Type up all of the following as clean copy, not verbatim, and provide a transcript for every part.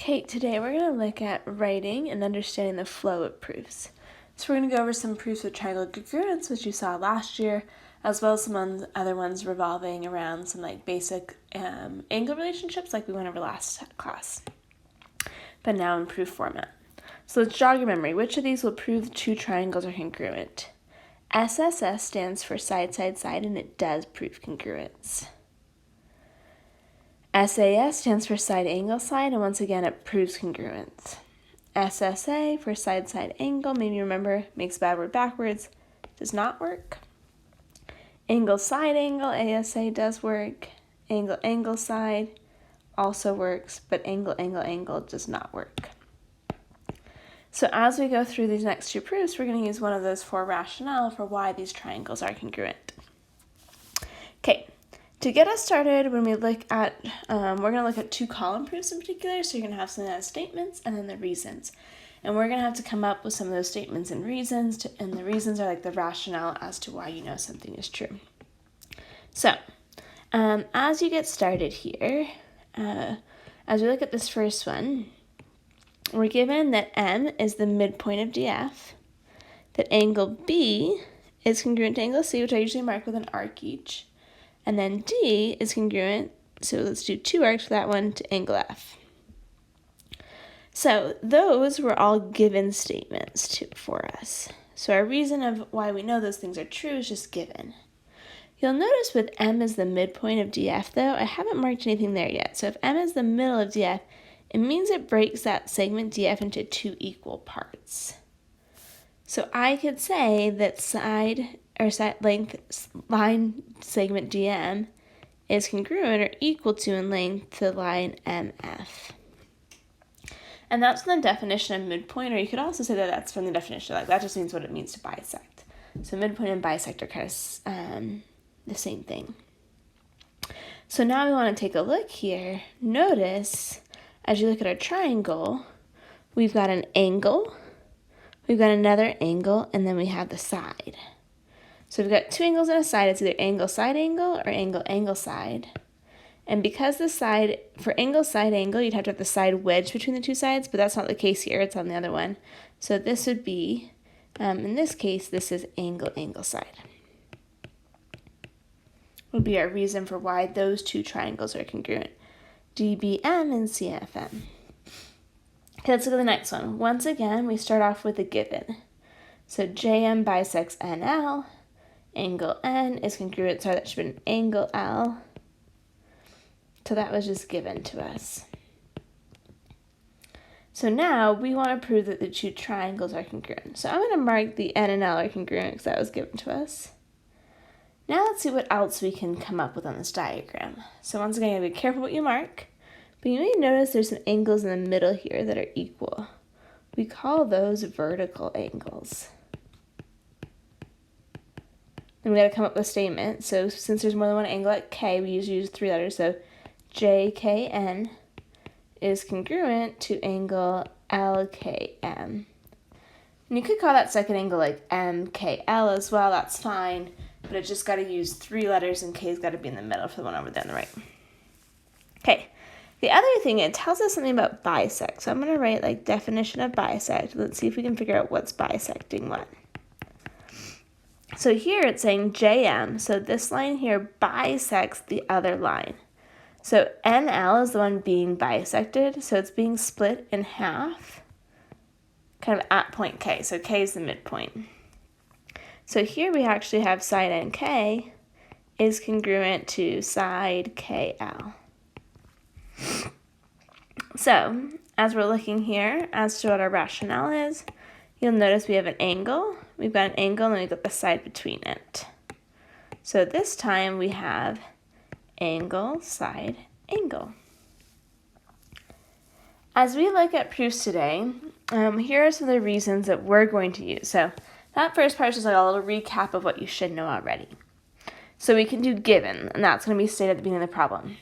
Okay, today we're going to look at writing and understanding the flow of proofs. So we're going to go over some proofs of triangle congruence, which you saw last year, as well as some other ones revolving around some basic angle relationships like we went over last class, but now in proof format. So let's jog your memory. Which of these will prove two triangles are congruent? SSS stands for side, side, side, and it does prove congruence. SAS stands for side, angle, side, and once again it proves congruence. SSA for side, side, angle, maybe you remember, makes bad word backwards, does not work. Angle, side, angle, ASA does work. Angle, angle, side also works, but angle, angle, angle does not work. So as we go through these next two proofs, we're going to use one of those four rationale for why these triangles are congruent. Okay. To get us started, when we look at, we're going to look at two column proofs in particular. So you're going to have something as statements and then the reasons. And we're going to have to come up with some of those statements and reasons. And the reasons are like the rationale as to why you know something is true. So as you get started here, as we look at this first one, we're given that M is the midpoint of DF, that angle B is congruent to angle C, which I usually mark with an arc each. And then D is congruent, so let's do two arcs for that one, to angle F. So those were all given statements for us. So our reason of why we know those things are true is just given. You'll notice with M as the midpoint of DF though, I haven't marked anything there yet. So if M is the middle of DF, it means it breaks that segment DF into two equal parts. So I could say that side length line segment DM is congruent or equal to in length to line MF. And that's from the definition of midpoint, or you could also say that that's from the definition, like that just means what it means to bisect. So midpoint and bisect are kind of the same thing. So now we want to take a look here. Notice, as you look at our triangle, we've got an angle, we've got another angle, and then we have the side. So we've got two angles and a side. It's either angle, side, angle, or angle, angle, side. And because the side, for angle, side, angle, you'd have to have the side wedged between the two sides, but that's not the case here. It's on the other one. So this would be, in this case, this is angle, angle, side. Would be our reason for why those two triangles are congruent. DBM and CFM. Okay, let's look at the next one. Once again, we start off with a given. So JM bisects NL. Angle N is congruent, sorry, that should have been angle L. So that was just given to us. So now we want to prove that the two triangles are congruent. So I'm going to mark the N and L are congruent because that was given to us. Now let's see what else we can come up with on this diagram. So once again, you gotta be careful what you mark, but you may notice there's some angles in the middle here that are equal. We call those vertical angles. And we got to come up with a statement. So since there's more than one angle at K, we usually use three letters. So JKN is congruent to angle LKM. And you could call that second angle like MKL as well. That's fine. But it just got to use three letters and K's got to be in the middle for the one over there on the right. Okay. The other thing, it tells us something about bisect. So I'm going to write like definition of bisect. Let's see if we can figure out what's bisecting what. So here it's saying JM, so this line here bisects the other line. So NL is the one being bisected, so it's being split in half, kind of at point K, so K is the midpoint. So here we actually have side NK is congruent to side KL. So as we're looking here as to what our rationale is, you'll notice we have an angle. We've got an angle and we've got the side between it. So this time we have angle, side, angle. As we look at proofs today, here are some of the reasons that we're going to use. So that first part is just like a little recap of what you should know already. So we can do given, and that's going to be stated at the beginning of the problem.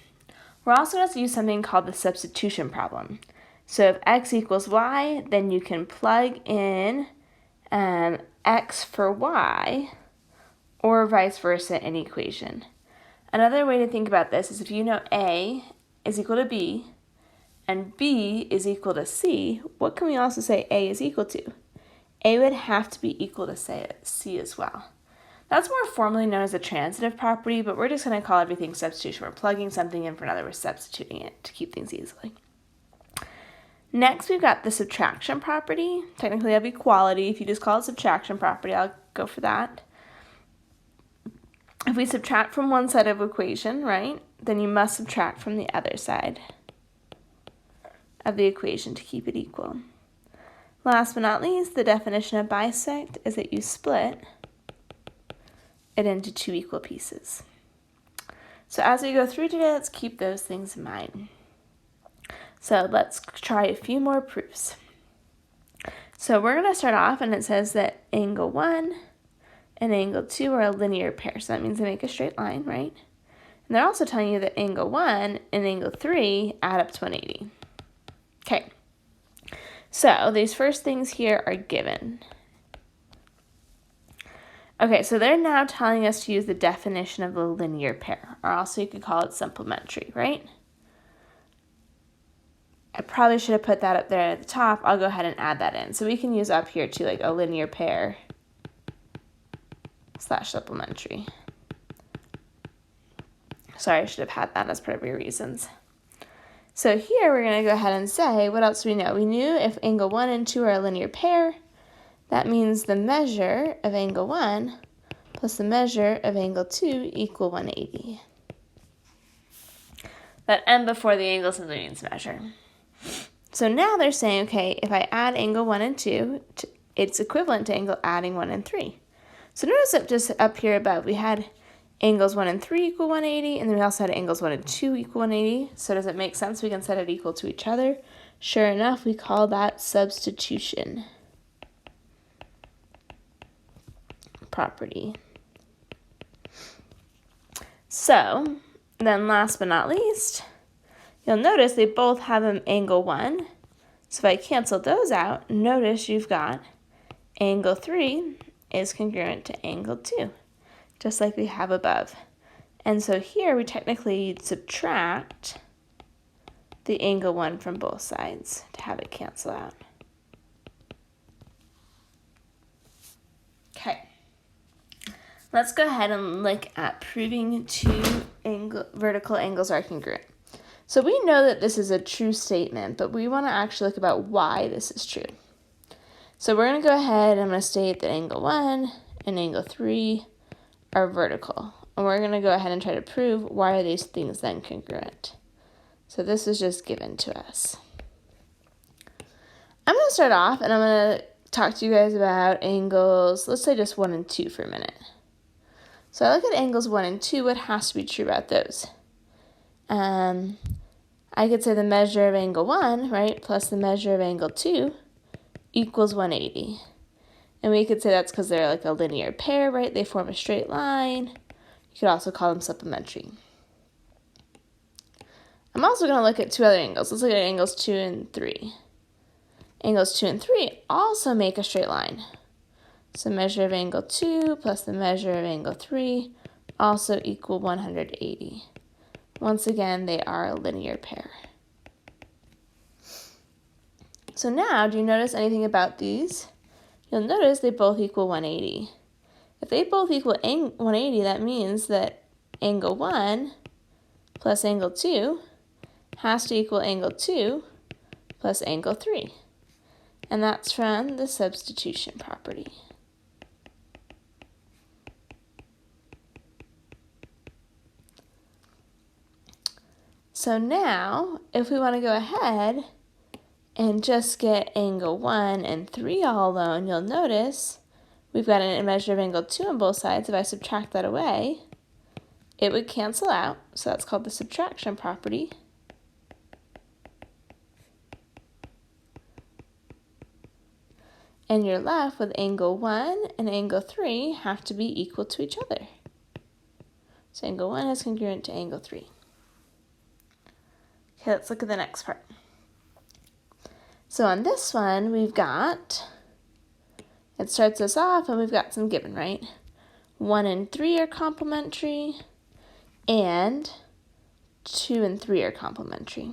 We're also going to use something called the substitution problem. So if x equals y, then you can plug in x for y, or vice versa in equation. Another way to think about this is if you know A is equal to B, and B is equal to C, what can we also say A is equal to? A would have to be equal to C as well. That's more formally known as a transitive property, but we're just going to call everything substitution. We're plugging something in for another, we're substituting it to keep things easily. Next, we've got the subtraction property. Technically, that'd be equality. If you just call it subtraction property, I'll go for that. If we subtract from one side of the equation, right, then you must subtract from the other side of the equation to keep it equal. Last but not least, the definition of bisect is that you split it into two equal pieces. So as we go through today, let's keep those things in mind. So let's try a few more proofs. So we're going to start off, and it says that angle 1 and angle 2 are a linear pair. So that means they make a straight line, right? And they're also telling you that angle 1 and angle 3 add up to 180. Okay. So these first things here are given. Okay, so they're now telling us to use the definition of a linear pair, or also you could call it supplementary, right? I probably should have put that up there at the top. I'll go ahead and add that in. So we can use up here too, like a linear pair / supplementary. Sorry, I should have had that as part of your reasons. So here we're going to go ahead and say, what else do we know? We knew if angle 1 and 2 are a linear pair, that means the measure of angle 1 plus the measure of angle 2 equal 180. That M before the angles in the means measure. So now they're saying, okay, if I add angle 1 and 2, it's equivalent to adding 1 and 3. So notice that just up here above, we had angles 1 and 3 equal 180, and then we also had angles 1 and 2 equal 180. So does it make sense we can set it equal to each other? Sure enough, we call that substitution property. So then last but not least, you'll notice they both have an angle 1. So if I cancel those out, notice you've got angle 3 is congruent to angle 2, just like we have above. And so here we technically subtract the angle 1 from both sides to have it cancel out. Okay. Let's go ahead and look at proving two vertical angles are congruent. So we know that this is a true statement, but we want to actually look about why this is true. So we're going to go ahead and I'm going to state that angle 1 and angle 3 are vertical. And we're going to go ahead and try to prove why are these things then congruent. So this is just given to us. I'm going to start off and I'm going to talk to you guys about angles, let's say just 1 and 2 for a minute. So I look at angles 1 and 2, what has to be true about those? I could say the measure of angle 1, right, plus the measure of angle 2 equals 180. And we could say that's because they're like a linear pair, right? They form a straight line. You could also call them supplementary. I'm also going to look at two other angles. Let's look at angles 2 and 3. Angles 2 and 3 also make a straight line. So measure of angle 2 plus the measure of angle 3 also equal 180. Once again, they are a linear pair. So now, do you notice anything about these? You'll notice they both equal 180. If they both equal 180, that means that angle 1 plus angle 2 has to equal angle 2 plus angle 3. And that's from the substitution property. So now, if we want to go ahead and just get angle 1 and 3 all alone, you'll notice we've got a measure of angle 2 on both sides. If I subtract that away, it would cancel out. So that's called the subtraction property. And you're left with angle 1 and angle 3 have to be equal to each other. So angle 1 is congruent to angle 3. Okay, let's look at the next part. So on this one, we've got, it starts us off and we've got some given, right? 1 and 3 are complementary and 2 and 3 are complementary.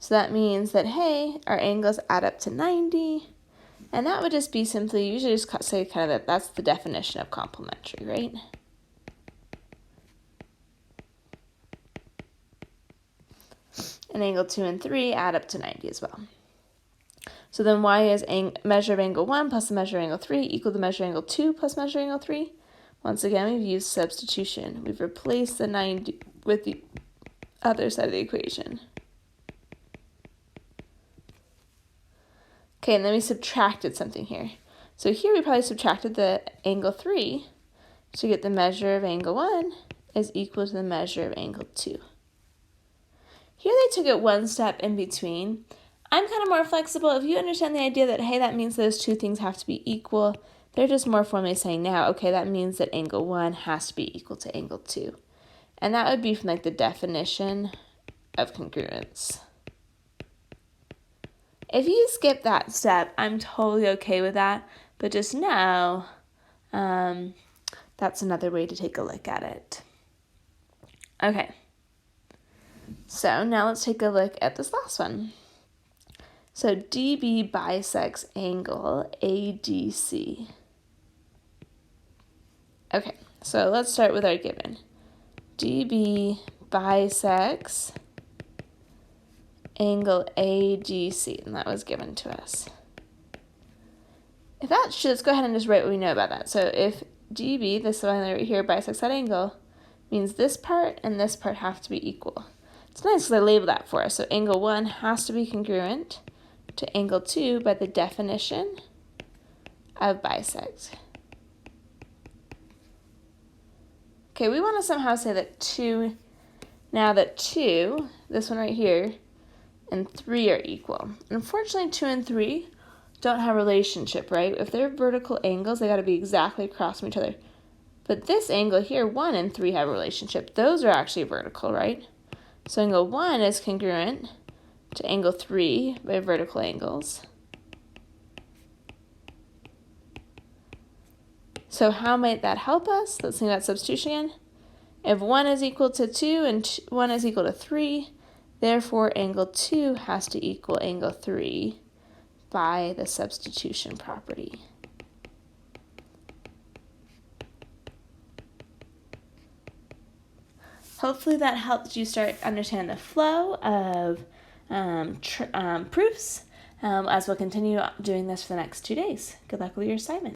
So that means that, hey, our angles add up to 90. And that would just be simply, usually just say kind of that that's the definition of complementary, right? And angle 2 and 3 add up to 90 as well. So then y is measure of angle 1 plus the measure of angle 3 equal to measure of angle 2 plus measure of angle 3. Once again, we've used substitution. We've replaced the 90 with the other side of the equation. Okay, and then we subtracted something here. So here we probably subtracted the angle 3 to get the measure of angle 1 is equal to the measure of angle 2. Here they took it one step in between. I'm kind of more flexible. If you understand the idea that, hey, that means those two things have to be equal, they're just more formally saying now, okay, that means that angle 1 has to be equal to angle 2. And that would be from like the definition of congruence. If you skip that step, I'm totally okay with that, but just know that's another way to take a look at it. Okay, so now let's take a look at this last one. So DB bisects angle ADC. Okay, so let's start with our given. DB bisects angle ADC, and that was given to us. Let's go ahead and just write what we know about that. So if DB, this line right here, bisects that angle, means this part and this part have to be equal. It's nice because I labeled that for us. So angle 1 has to be congruent to angle 2 by the definition of bisect. Okay, we want to somehow say that 2, now that 2, this one right here, and 3 are equal. Unfortunately, 2 and 3 don't have a relationship, right? If they're vertical angles, they got to be exactly across from each other. But this angle here, 1 and 3 have a relationship. Those are actually vertical, right? So angle 1 is congruent to angle 3 by vertical angles. So how might that help us? Let's think about substitution again. If 1 is equal to 2 and 1 is equal to 3, therefore angle 2 has to equal angle 3 by the substitution property. Hopefully that helps you start understand the flow of proofs as we'll continue doing this for the next 2 days. Good luck with your assignment.